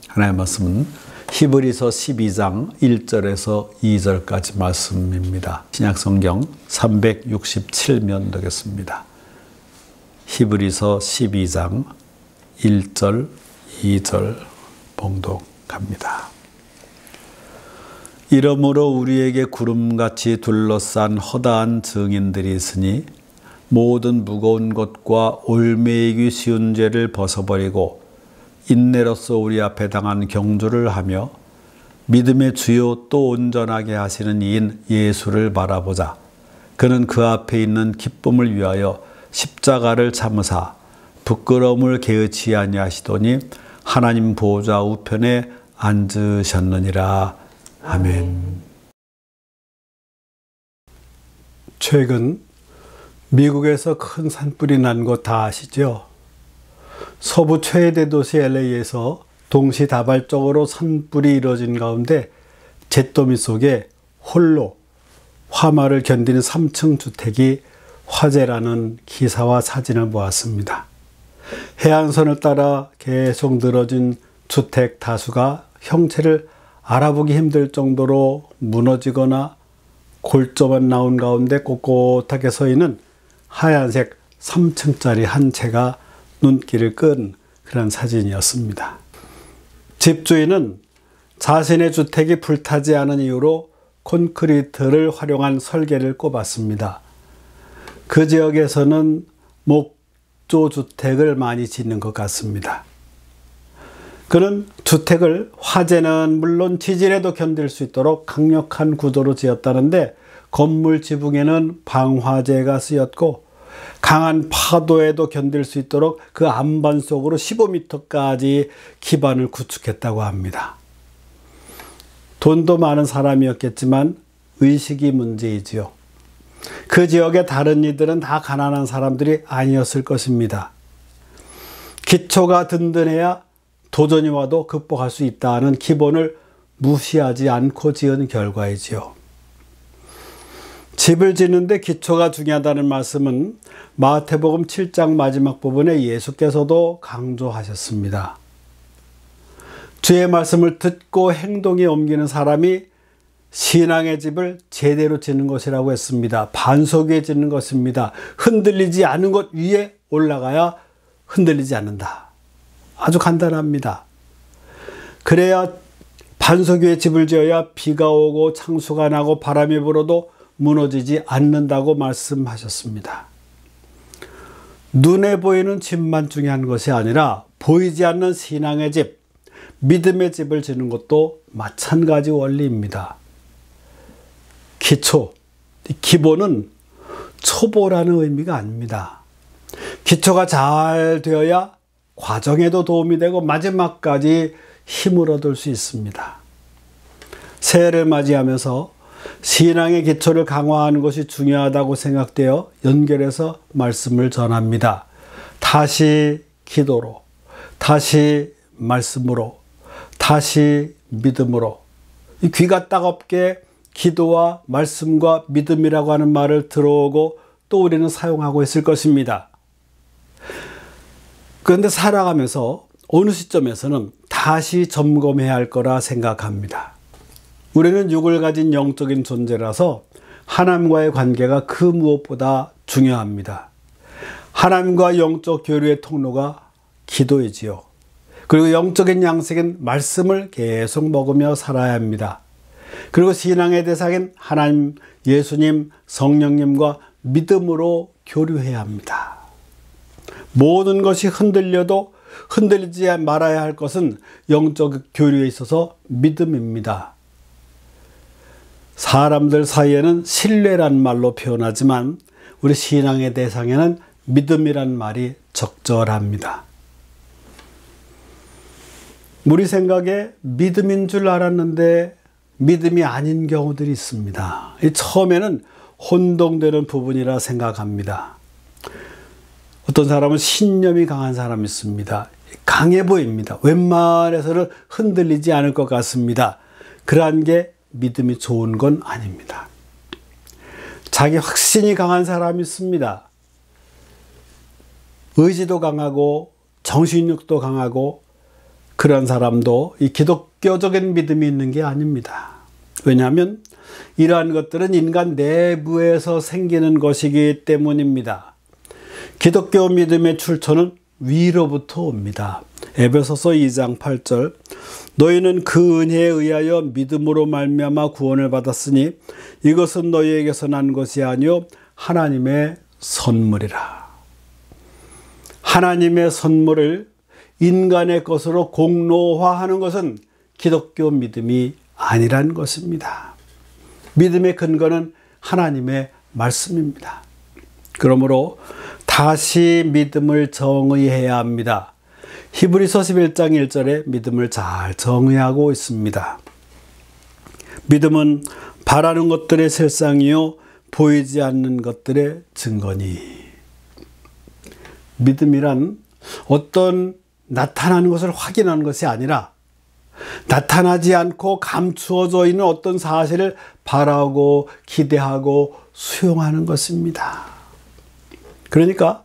하나님의 말씀은 히브리서 12장 1절에서 2절까지 말씀입니다. 신약성경 367면 되겠습니다. 히브리서 12장 1절, 2절 봉독합니다. 이러므로 우리에게 구름같이 둘러싼 허다한 증인들이 있으니 모든 무거운 것과 올매이기 쉬운 죄를 벗어버리고 인내로서 우리 앞에 당한 경주를 하며 믿음의 주요 또 온전하게 하시는 이인 예수를 바라보자. 그는 그 앞에 있는 기쁨을 위하여 십자가를 참으사 부끄러움을 개의치 아니하시더니 하나님 보좌 우편에 앉으셨느니라. 아멘. 최근 미국에서 큰 산불이 난 거 다 아시죠? 서부 최대 도시 LA에서 동시다발적으로 산불이 이뤄진 가운데 잿더미 속에 홀로 화마를 견디는 3층 주택이 화재라는 기사와 사진을 보았습니다. 해안선을 따라 계속 늘어진 주택 다수가 형체를 알아보기 힘들 정도로 무너지거나 골조만 나온 가운데 꼿꼿하게 서 있는 하얀색 3층짜리 한 채가 눈길을 끈 그런 사진이었습니다. 집주인은 자신의 주택이 불타지 않은 이유로 콘크리트를 활용한 설계를 꼽았습니다. 그 지역에서는 목조주택을 많이 짓는 것 같습니다. 그는 주택을 화재는 물론 지진에도 견딜 수 있도록 강력한 구조로 지었다는데 건물 지붕에는 방화제가 쓰였고 강한 파도에도 견딜 수 있도록 그 안반 속으로 15m까지 기반을 구축했다고 합니다. 돈도 많은 사람이었겠지만 의식이 문제이지요. 그 지역의 다른 이들은 다 가난한 사람들이 아니었을 것입니다. 기초가 든든해야 도전이 와도 극복할 수 있다는 기본을 무시하지 않고 지은 결과이지요. 집을 짓는데 기초가 중요하다는 말씀은 마태복음 7장 마지막 부분에 예수께서도 강조하셨습니다. 주의 말씀을 듣고 행동에 옮기는 사람이 신앙의 집을 제대로 짓는 것이라고 했습니다. 반석 위에 짓는 것입니다. 흔들리지 않은 것 위에 올라가야 흔들리지 않는다. 아주 간단합니다. 그래야 반석 위에 집을 지어야 비가 오고 창수가 나고 바람이 불어도 무너지지 않는다고 말씀하셨습니다. 눈에 보이는 집만 중요한 것이 아니라 보이지 않는 신앙의 집, 믿음의 집을 짓는 것도 마찬가지 원리입니다. 기초, 기본은 초보라는 의미가 아닙니다. 기초가 잘 되어야 과정에도 도움이 되고 마지막까지 힘을 얻을 수 있습니다. 새해를 맞이하면서 신앙의 기초를 강화하는 것이 중요하다고 생각되어 연결해서 말씀을 전합니다. 다시 기도로, 다시 말씀으로, 다시 믿음으로. 이 귀가 따갑게 기도와 말씀과 믿음이라고 하는 말을 들어오고 또 우리는 사용하고 있을 것입니다. 그런데 살아가면서 어느 시점에서는 다시 점검해야 할 거라 생각합니다. 우리는 육을 가진 영적인 존재라서 하나님과의 관계가 그 무엇보다 중요합니다. 하나님과 영적 교류의 통로가 기도이지요. 그리고 영적인 양식인 말씀을 계속 먹으며 살아야 합니다. 그리고 신앙의 대상인 하나님, 예수님, 성령님과 믿음으로 교류해야 합니다. 모든 것이 흔들려도 흔들리지 말아야 할 것은 영적 교류에 있어서 믿음입니다. 사람들 사이에는 신뢰란 말로 표현하지만 우리 신앙의 대상에는 믿음이란 말이 적절합니다. 우리 생각에 믿음인 줄 알았는데 믿음이 아닌 경우들이 있습니다. 처음에는 혼동되는 부분이라 생각합니다. 어떤 사람은 신념이 강한 사람이 있습니다. 강해 보입니다. 웬만해서는 흔들리지 않을 것 같습니다. 그러한 게 믿음이 좋은 건 아닙니다. 자기 확신이 강한 사람이 있습니다. 의지도 강하고 정신력도 강하고 그 그런 사람도 이 기독교적인 믿음이 있는 게 아닙니다. 왜냐하면 이러한 것들은 인간 내부에서 생기는 것이기 때문입니다. 기독교 믿음의 출처는 위로부터 옵니다. 에베소서 2장 8절 너희는 그 은혜에 의하여 믿음으로 말미암아 구원을 받았으니 이것은 너희에게서 난 것이 아니요 하나님의 선물이라. 하나님의 선물을 인간의 것으로 공로화하는 것은 기독교 믿음이 아니란 것입니다. 믿음의 근거는 하나님의 말씀입니다. 그러므로 다시 믿음을 정의해야 합니다. 히브리서 11장 1절에 믿음을 잘 정의하고 있습니다. 믿음은 바라는 것들의 실상이요 보이지 않는 것들의 증거니. 믿음이란 어떤 나타나는 것을 확인하는 것이 아니라 나타나지 않고 감추어져 있는 어떤 사실을 바라고 기대하고 수용하는 것입니다. 그러니까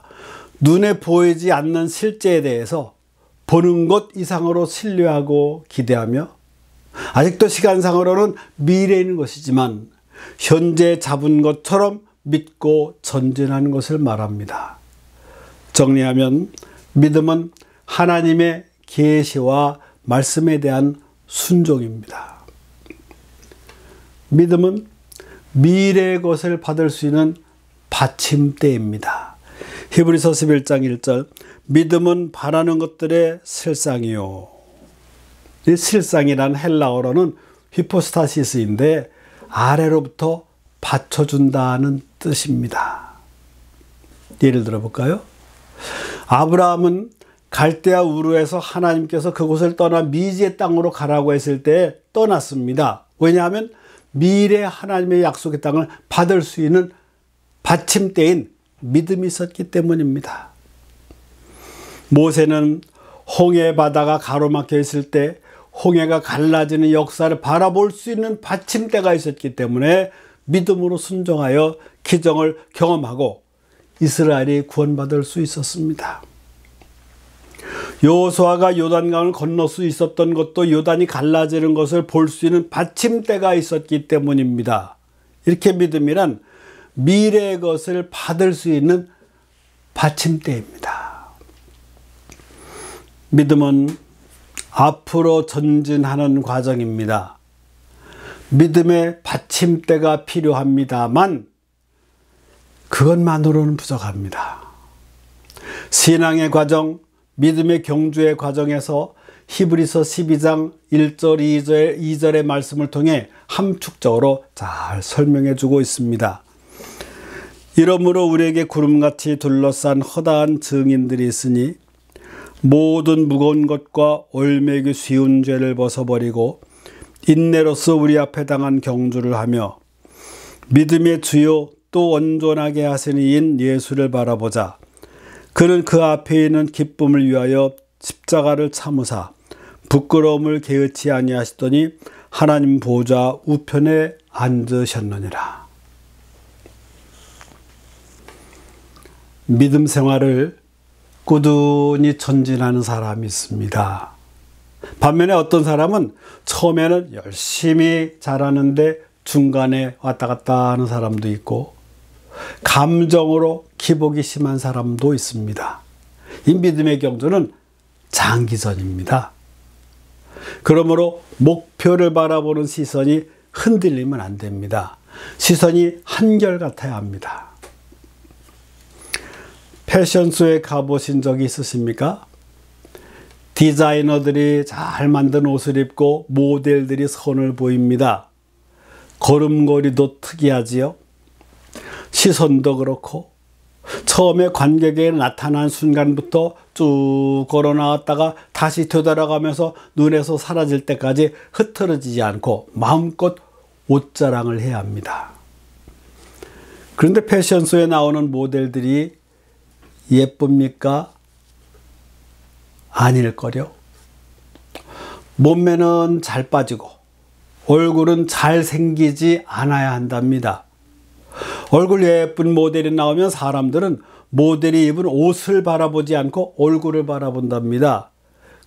눈에 보이지 않는 실제에 대해서 보는 것 이상으로 신뢰하고 기대하며 아직도 시간상으로는 미래에 있는 것이지만 현재 잡은 것처럼 믿고 전진하는 것을 말합니다. 정리하면 믿음은 하나님의 계시와 말씀에 대한 순종입니다. 믿음은 미래의 것을 받을 수 있는 받침대입니다. 히브리서 11장 1절 믿음은 바라는 것들의 실상이요. 이 실상이란 헬라어로는 히포스타시스인데 아래로부터 받쳐준다는 뜻입니다. 예를 들어볼까요? 아브라함은 갈대아 우르에서 하나님께서 그곳을 떠나 미지의 땅으로 가라고 했을 때 떠났습니다. 왜냐하면 미래 하나님의 약속의 땅을 받을 수 있는 받침대인 믿음이 있었기 때문입니다. 모세는 홍해 바다가 가로막혀 있을 때 홍해가 갈라지는 역사를 바라볼 수 있는 받침대가 있었기 때문에 믿음으로 순종하여 기적을 경험하고 이스라엘이 구원받을 수 있었습니다. 여호수아가 요단강을 건널 수 있었던 것도 요단이 갈라지는 것을 볼 수 있는 받침대가 있었기 때문입니다. 이렇게 믿음이란 미래의 것을 받을 수 있는 받침대입니다. 믿음은 앞으로 전진하는 과정입니다. 믿음의 받침대가 필요합니다만 그것만으로는 부족합니다. 신앙의 과정, 믿음의 경주의 과정에서 히브리서 12장 1절 2절의 말씀을 통해 함축적으로 잘 설명해 주고 있습니다. 이러므로 우리에게 구름같이 둘러싼 허다한 증인들이 있으니 모든 무거운 것과 올매기 쉬운 죄를 벗어버리고 인내로서 우리 앞에 당한 경주를 하며 믿음의 주요 또 온전하게 하시는 이인 예수를 바라보자. 그는 그 앞에 있는 기쁨을 위하여 십자가를 참으사 부끄러움을 개의치 아니하시더니 하나님 보좌 우편에 앉으셨느니라. 믿음 생활을 꾸준히 전진하는 사람이 있습니다. 반면에 어떤 사람은 처음에는 열심히 잘하는데 중간에 왔다 갔다 하는 사람도 있고 감정으로 기복이 심한 사람도 있습니다. 이 믿음의 경주는 장기전입니다. 그러므로 목표를 바라보는 시선이 흔들리면 안 됩니다. 시선이 한결같아야 합니다. 패션쇼에 가보신 적이 있으십니까? 디자이너들이 잘 만든 옷을 입고 모델들이 선을 보입니다. 걸음걸이도 특이하지요. 시선도 그렇고 처음에 관객에 나타난 순간부터 쭉 걸어 나왔다가 다시 되돌아가면서 눈에서 사라질 때까지 흐트러지지 않고 마음껏 옷자랑을 해야 합니다. 그런데 패션쇼에 나오는 모델들이 예쁩니까? 아닐걸요. 몸매는 잘 빠지고 얼굴은 잘생기지 않아야 한답니다. 얼굴 예쁜 모델이 나오면 사람들은 모델이 입은 옷을 바라보지 않고 얼굴을 바라본답니다.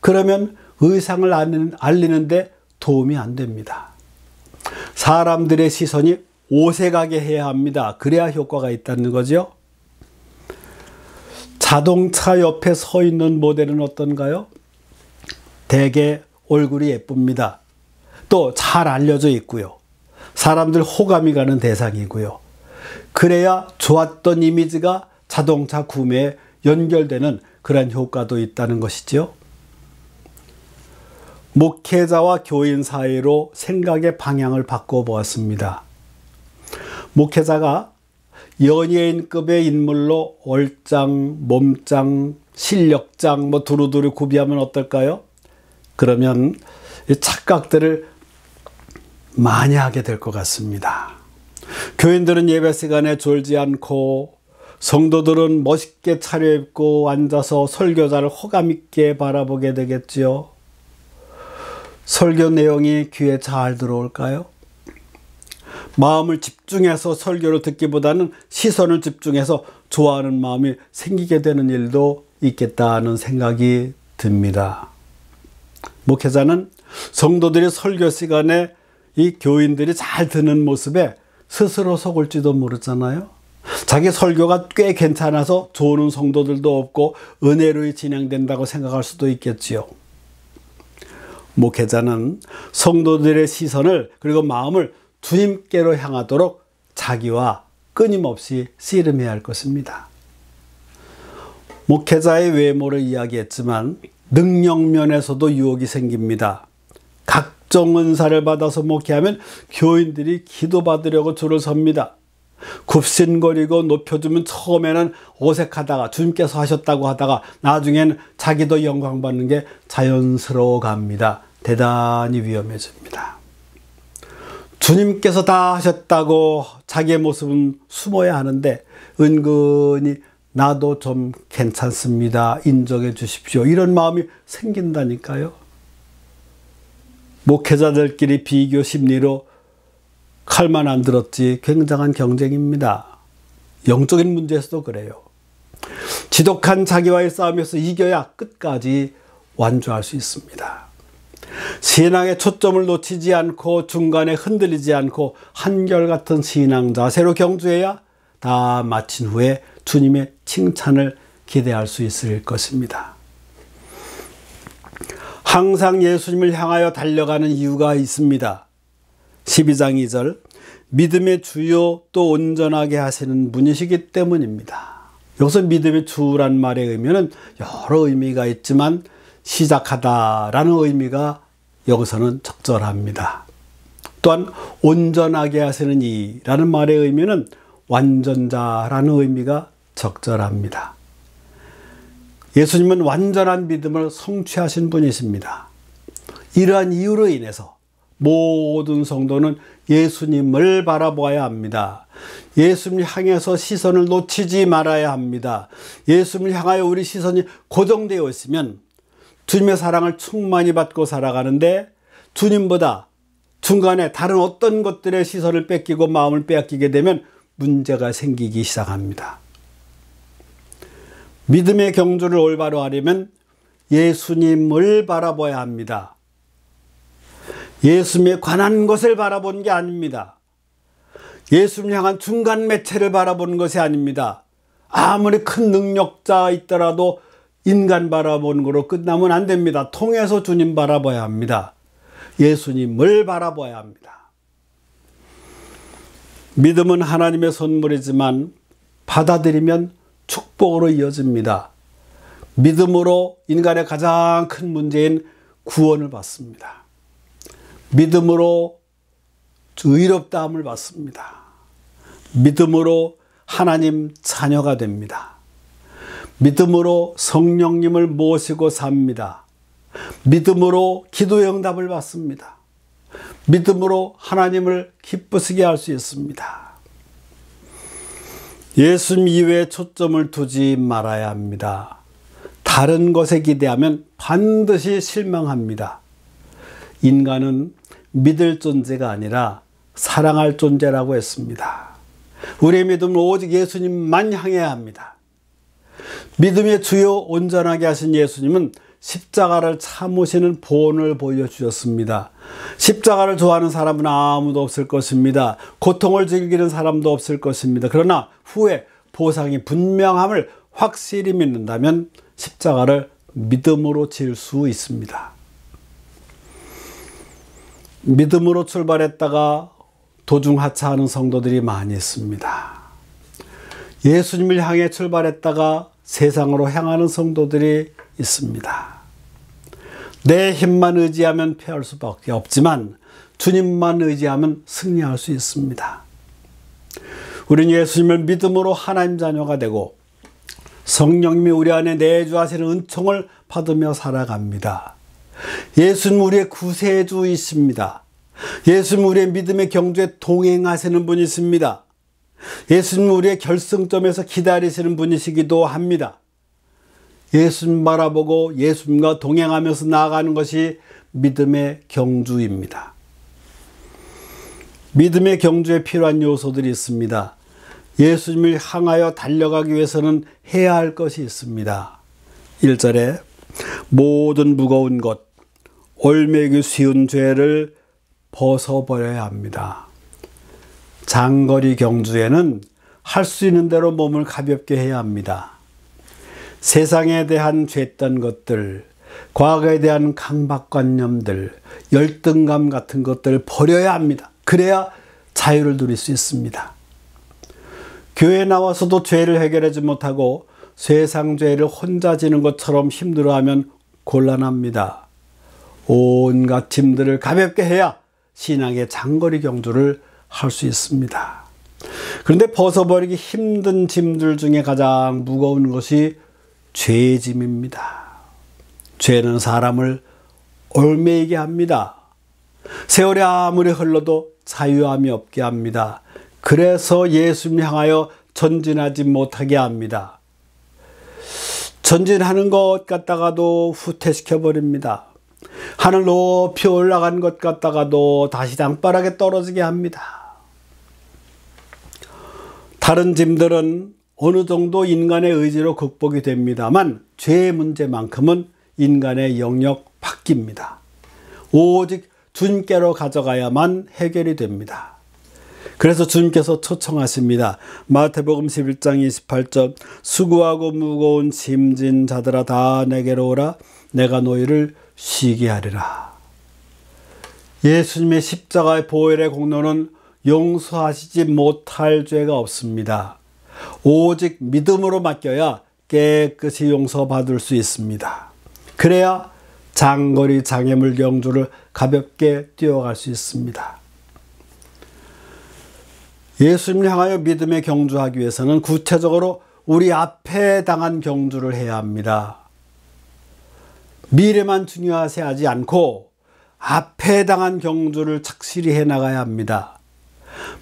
그러면 의상을 알리는데 도움이 안 됩니다. 사람들의 시선이 옷에 가게 해야 합니다. 그래야 효과가 있다는 거죠. 자동차 옆에 서 있는 모델은 어떤가요? 대개 얼굴이 예쁩니다. 또 잘 알려져 있고요. 사람들 호감이 가는 대상이고요. 그래야 좋았던 이미지가 자동차 구매에 연결되는 그런 효과도 있다는 것이죠. 목회자와 교인 사이로 생각의 방향을 바꿔보았습니다. 목회자가 연예인급의 인물로 얼짱, 몸짱, 실력짱 두루두루 구비하면 어떨까요? 그러면 착각들을 많이 하게 될 것 같습니다. 교인들은 예배 시간에 졸지 않고 성도들은 멋있게 차려입고 앉아서 설교자를 호감있게 바라보게 되겠지요. 설교 내용이 귀에 잘 들어올까요? 마음을 집중해서 설교를 듣기보다는 시선을 집중해서 좋아하는 마음이 생기게 되는 일도 있겠다는 생각이 듭니다. 목회자는 성도들이 설교 시간에 이 교인들이 잘 듣는 모습에 스스로 속을지도 모르잖아요. 자기 설교가 꽤 괜찮아서 좋은 성도들도 없고 은혜로 진행된다고 생각할 수도 있겠지요. 목회자는 성도들의 시선을 그리고 마음을 주님께로 향하도록 자기와 끊임없이 씨름해야 할 것입니다. 목회자의 외모를 이야기했지만 능력면에서도 유혹이 생깁니다. 각종 은사를 받아서 목회하면 교인들이 기도받으려고 줄을 섭니다. 굽신거리고 높여주면 처음에는 어색하다가 주님께서 하셨다고 하다가 나중엔 자기도 영광 받는 게 자연스러워 갑니다. 대단히 위험해집니다. 주님께서 다 하셨다고 자기의 모습은 숨어야 하는데 은근히 나도 좀 괜찮습니다. 인정해 주십시오. 이런 마음이 생긴다니까요. 목회자들끼리 비교 심리로 칼만 안 들었지 굉장한 경쟁입니다. 영적인 문제에서도 그래요. 지독한 자기와의 싸움에서 이겨야 끝까지 완주할 수 있습니다. 신앙의 초점을 놓치지 않고 중간에 흔들리지 않고 한결같은 신앙 자세로 경주해야 다 마친 후에 주님의 칭찬을 기대할 수 있을 것입니다. 항상 예수님을 향하여 달려가는 이유가 있습니다. 12장 2절 믿음의 주요 또 온전하게 하시는 분이시기 때문입니다. 여기서 믿음의 주란 말의 의미는 여러 의미가 있지만 시작하다라는 의미가 여기서는 적절합니다. 또한 온전하게 하시는 이라는 말의 의미는 완전자라는 의미가 적절합니다. 예수님은 완전한 믿음을 성취하신 분이십니다. 이러한 이유로 인해서 모든 성도는 예수님을 바라보아야 합니다. 예수님을 향해서 시선을 놓치지 말아야 합니다. 예수님을 향하여 우리 시선이 고정되어 있으면 주님의 사랑을 충만히 받고 살아가는데 주님보다 중간에 다른 어떤 것들의 시선을 뺏기고 마음을 빼앗기게 되면 문제가 생기기 시작합니다. 믿음의 경주를 올바로 하려면 예수님을 바라봐야 합니다. 예수님에 관한 것을 바라보는 게 아닙니다. 예수님을 향한 중간 매체를 바라보는 것이 아닙니다. 아무리 큰 능력자 있더라도 인간 바라보는 거로 끝나면 안 됩니다. 통해서 주님 바라봐야 합니다. 예수님을 바라봐야 합니다. 믿음은 하나님의 선물이지만 받아들이면 축복으로 이어집니다. 믿음으로 인간의 가장 큰 문제인 구원을 받습니다. 믿음으로 의롭다함을 받습니다. 믿음으로 하나님 자녀가 됩니다. 믿음으로 성령님을 모시고 삽니다. 믿음으로 기도의 응답을 받습니다. 믿음으로 하나님을 기쁘시게 할 수 있습니다. 예수님 이외에 초점을 두지 말아야 합니다. 다른 것에 기대하면 반드시 실망합니다. 인간은 믿을 존재가 아니라 사랑할 존재라고 했습니다. 우리의 믿음은 오직 예수님만 향해야 합니다. 믿음의 주요 온전하게 하신 예수님은 십자가를 참으시는 본을 보여주셨습니다. 십자가를 좋아하는 사람은 아무도 없을 것입니다. 고통을 즐기는 사람도 없을 것입니다. 그러나 후에 보상이 분명함을 확실히 믿는다면 십자가를 믿음으로 질 수 있습니다. 믿음으로 출발했다가 도중 하차하는 성도들이 많이 있습니다. 예수님을 향해 출발했다가 세상으로 향하는 성도들이 있습니다. 내 힘만 의지하면 패할 수밖에 없지만 주님만 의지하면 승리할 수 있습니다. 우리는 예수님을 믿음으로 하나님 자녀가 되고 성령님이 우리 안에 내주하시는 은총을 받으며 살아갑니다. 예수님 우리의 구세주이십니다. 예수님 우리의 믿음의 경주에 동행하시는 분이십니다. 예수님 우리의 결승점에서 기다리시는 분이시기도 합니다. 예수님 바라보고 예수님과 동행하면서 나아가는 것이 믿음의 경주입니다. 믿음의 경주에 필요한 요소들이 있습니다. 예수님을 향하여 달려가기 위해서는 해야 할 것이 있습니다. 1절에 모든 무거운 것, 올매기 쉬운 죄를 벗어버려야 합니다. 장거리 경주에는 할 수 있는 대로 몸을 가볍게 해야 합니다. 세상에 대한 죄던 것들, 과거에 대한 강박관념들, 열등감 같은 것들을 버려야 합니다. 그래야 자유를 누릴 수 있습니다. 교회에 나와서도 죄를 해결하지 못하고 세상 죄를 혼자 지는 것처럼 힘들어하면 곤란합니다. 온갖 짐들을 가볍게 해야 신앙의 장거리 경주를 할 수 있습니다. 그런데 벗어버리기 힘든 짐들 중에 가장 무거운 것이 죄의 짐입니다. 죄는 사람을 얽매이게 합니다. 세월이 아무리 흘러도 자유함이 없게 합니다. 그래서 예수님 향하여 전진하지 못하게 합니다. 전진하는 것 같다가도 후퇴시켜버립니다. 하늘 높이 올라간 것 같다가도 다시 땅바닥에 떨어지게 합니다. 다른 짐들은 어느 정도 인간의 의지로 극복이 됩니다만 죄의 문제만큼은 인간의 영역 밖입니다. 오직 주님께로 가져가야만 해결이 됩니다. 그래서 주님께서 초청하십니다. 마태복음 11장 28절 수고하고 무거운 짐진 자들아 다 내게로 오라 내가 너희를 쉬게 하리라. 예수님의 십자가의 보혈의 공로는 용서하시지 못할 죄가 없습니다. 오직 믿음으로 맡겨야 깨끗이 용서받을 수 있습니다. 그래야 장거리 장애물 경주를 가볍게 뛰어갈 수 있습니다. 예수님을 향하여 믿음의 경주하기 위해서는 구체적으로 우리 앞에 당한 경주를 해야 합니다. 미래만 중요하지 않고 앞에 당한 경주를 착실히 해나가야 합니다.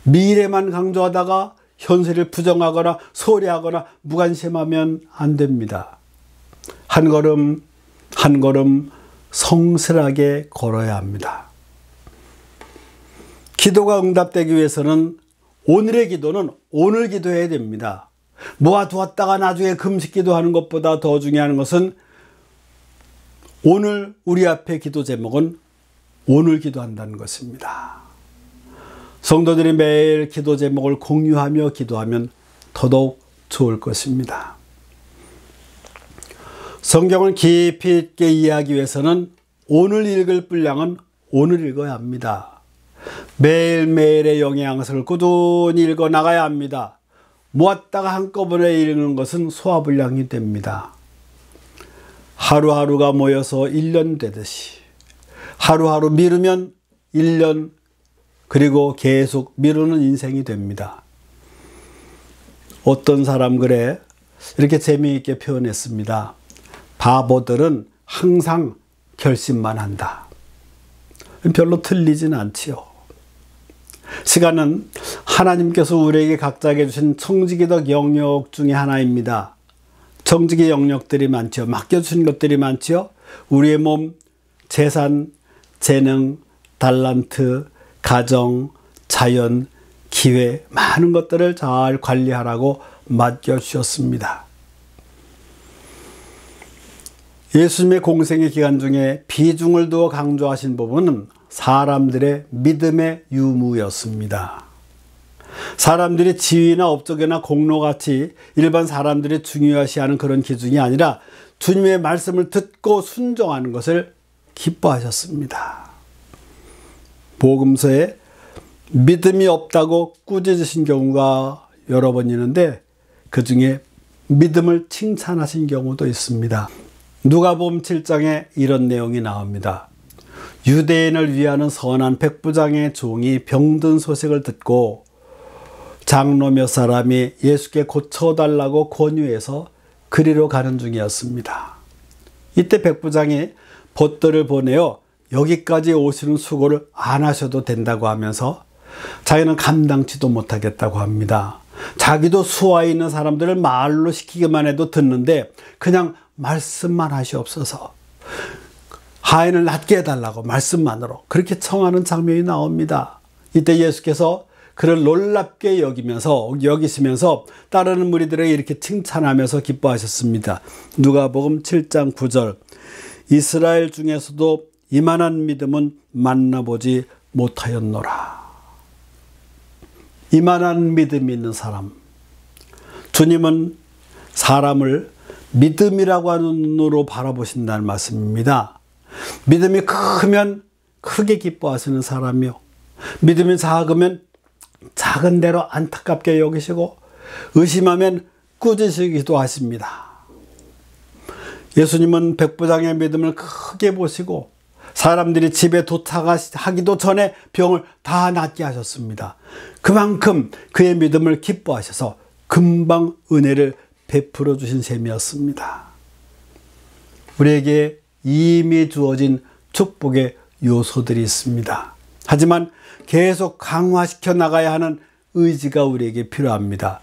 미래만 강조하다가 현실을 부정하거나 소리하거나 무관심하면 안 됩니다. 한 걸음 한 걸음 성실하게 걸어야 합니다. 기도가 응답되기 위해서는 오늘의 기도는 오늘 기도해야 됩니다. 모아두었다가 나중에 금식 기도하는 것보다 더 중요한 것은 오늘 우리 앞에 기도 제목은 오늘 기도한다는 것입니다. 성도들이 매일 기도 제목을 공유하며 기도하면 더더욱 좋을 것입니다. 성경을 깊이 있게 이해하기 위해서는 오늘 읽을 분량은 오늘 읽어야 합니다. 매일매일의 영양석을 꾸준히 읽어 나가야 합니다. 모았다가 한꺼번에 읽는 것은 소화불량이 됩니다. 하루하루가 모여서 1년 되듯이 하루하루 미루면 1년 그리고 계속 미루는 인생이 됩니다. 어떤 사람 글에 이렇게 재미있게 표현했습니다. 바보들은 항상 결심만 한다. 별로 틀리진 않지요. 시간은 하나님께서 우리에게 각자에게 주신 청지기적 영역 중에 하나입니다. 청지기 영역들이 많죠. 맡겨주신 것들이 많죠. 우리의 몸, 재산, 재능, 달란트, 가정, 자연, 기회 많은 것들을 잘 관리하라고 맡겨주셨습니다. 예수님의 공생의 기간 중에 비중을 두어 강조하신 부분은 사람들의 믿음의 유무였습니다. 사람들이 지위나 업적이나 공로같이 일반 사람들이 중요시하는 그런 기준이 아니라 주님의 말씀을 듣고 순종하는 것을 기뻐하셨습니다. 복음서에 믿음이 없다고 꾸짖으신 경우가 여러 번 있는데 그 중에 믿음을 칭찬하신 경우도 있습니다. 누가복음 7장에 이런 내용이 나옵니다. 유대인을 위하는 선한 백부장의 종이 병든 소식을 듣고 장로 몇 사람이 예수께 고쳐달라고 권유해서 그리로 가는 중이었습니다. 이때 백부장이 벗들을 보내어 여기까지 오시는 수고를 안 하셔도 된다고 하면서 자기는 감당치도 못하겠다고 합니다. 자기도 수하에 있는 사람들을 말로 시키기만 해도 듣는데 그냥 말씀만 하시옵소서, 하인을 낫게 해달라고 말씀만으로 그렇게 청하는 장면이 나옵니다. 이때 예수께서 그를 놀랍게 여기시면서 따르는 무리들에게 이렇게 칭찬하면서 기뻐하셨습니다. 누가복음 7장 9절, 이스라엘 중에서도 이만한 믿음은 만나보지 못하였노라. 이만한 믿음이 있는 사람, 주님은 사람을 믿음이라고 하는 눈으로 바라보신다는 말씀입니다. 믿음이 크면 크게 기뻐하시는 사람이요, 믿음이 작으면 작은 대로 안타깝게 여기시고 의심하면 꾸짖으시기도 하십니다. 예수님은 백부장의 믿음을 크게 보시고 사람들이 집에 도착하기도 전에 병을 다 낫게 하셨습니다. 그만큼 그의 믿음을 기뻐하셔서 금방 은혜를 베풀어 주신 셈이었습니다. 우리에게 이미 주어진 축복의 요소들이 있습니다. 하지만 계속 강화시켜 나가야 하는 의지가 우리에게 필요합니다.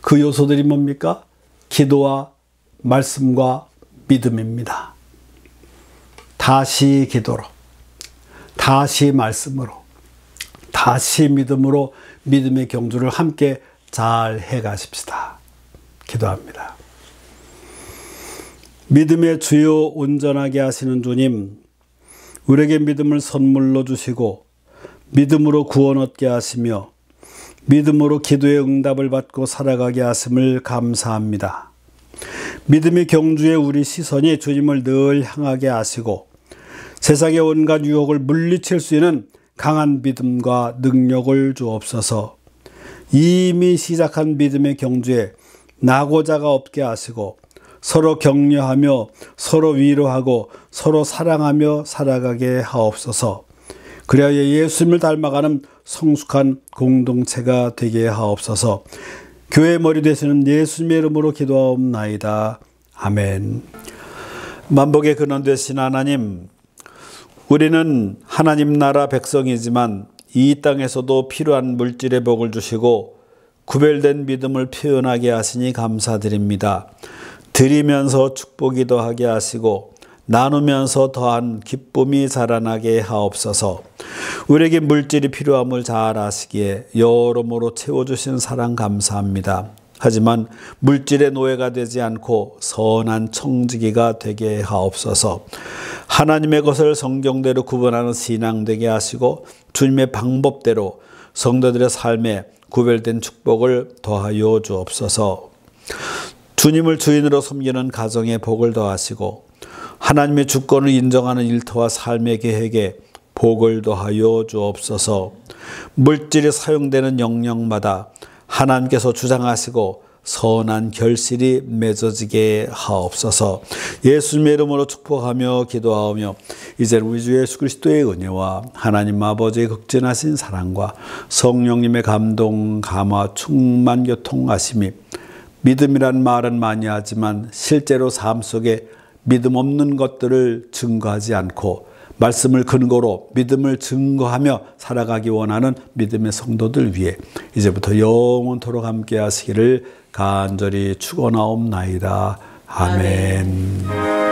그 요소들이 뭡니까? 기도와 말씀과 믿음입니다. 다시 기도로, 다시 말씀으로, 다시 믿음으로 믿음의 경주를 함께 잘 해가십시다. 기도합니다. 믿음의 주요 온전하게 하시는 주님, 우리에게 믿음을 선물로 주시고 믿음으로 구원 얻게 하시며 믿음으로 기도의 응답을 받고 살아가게 하심을 감사합니다. 믿음의 경주에 우리 시선이 주님을 늘 향하게 하시고 세상의 온갖 유혹을 물리칠 수 있는 강한 믿음과 능력을 주옵소서. 이미 시작한 믿음의 경주에 낙오자가 없게 하시고 서로 격려하며 서로 위로하고 서로 사랑하며 살아가게 하옵소서. 그래야 예수님을 닮아가는 성숙한 공동체가 되게 하옵소서. 교회 머리 되시는 예수님의 이름으로 기도하옵나이다. 아멘. 만복의 근원 되신 하나님, 우리는 하나님 나라 백성이지만 이 땅에서도 필요한 물질의 복을 주시고 구별된 믿음을 표현하게 하시니 감사드립니다. 드리면서 축복이 더하게 하시고 나누면서 더한 기쁨이 자라나게 하옵소서. 우리에게 물질이 필요함을 잘 아시기에 여러모로 채워주신 사랑 감사합니다. 하지만 물질의 노예가 되지 않고 선한 청지기가 되게 하옵소서. 하나님의 것을 성경대로 구분하는 신앙 되게 하시고 주님의 방법대로 성도들의 삶에 구별된 축복을 더하여 주옵소서. 주님을 주인으로 섬기는 가정에 복을 더하시고 하나님의 주권을 인정하는 일터와 삶의 계획에 복을 더하여 주옵소서. 물질이 사용되는 영역마다 하나님께서 주장하시고 선한 결실이 맺어지게 하옵소서. 예수님의 이름으로 축복하며 기도하오며 이제는 우리 주 예수 그리스도의 은혜와 하나님 아버지의 극진하신 사랑과 성령님의 감동, 감화, 충만 교통하심이 믿음이란 말은 많이 하지만 실제로 삶 속에 믿음 없는 것들을 증거하지 않고 말씀을 근거로 믿음을 증거하며 살아가기 원하는 믿음의 성도들 위해 이제부터 영원토록 함께 하시기를 간절히 축원하옵나이다. 아멘.